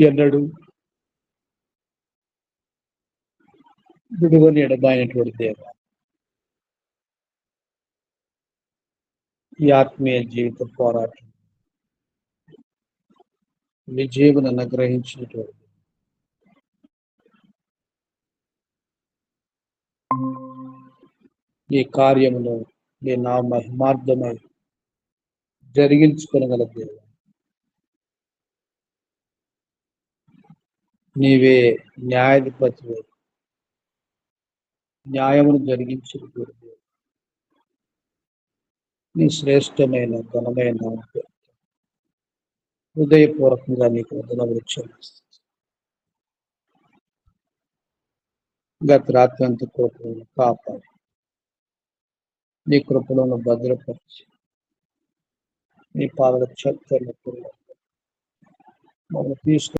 ఎన్నడు విడువని ఎడబాయినటువంటి దేవ, ఈ ఆత్మీయ జీవిత పోరాటం విజయమును అనుగ్రహించినటువంటి ఈ కార్యములో నీ నా మహిమార్థమై జరిగించుకొనగల దేవ, నీవే న్యాయాధిపతి, న్యాయమును జరిగించినటువంటి దేవ, నీ శ్రేష్టమైన ఘనమైన హృదయపూర్వకంగా నీకు వందనములు చెల్లిస్తున్నాను. గత రాత్రి అంత కృపలను కాపాడి నీ కృపలను భద్రపరిచి నీ పాదల చెత్తను మమ్మల్ని తీసుకు